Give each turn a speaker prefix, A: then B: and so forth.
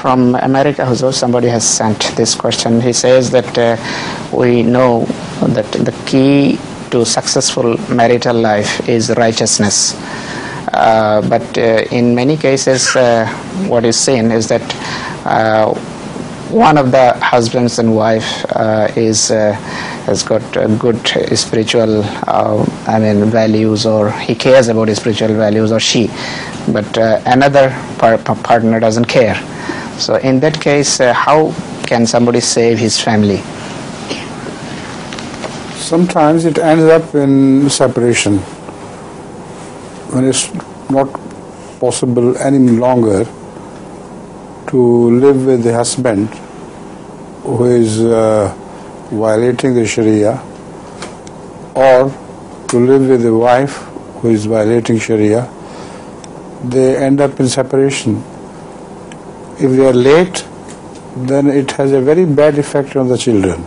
A: From America, somebody has sent this question. He says that we know that the key to successful marital life is righteousness. But in many cases, what is seen is that one of the husbands and wife has got good spiritual values, or he cares about his spiritual values, or she, but another partner doesn't care. So in that case, how can somebody save his family?
B: Sometimes it ends up in separation, when it's not possible any longer to live with the husband who is violating the Sharia, or to live with the wife who is violating Sharia. They end up in separation. If they are late, then it has a very bad effect on the children.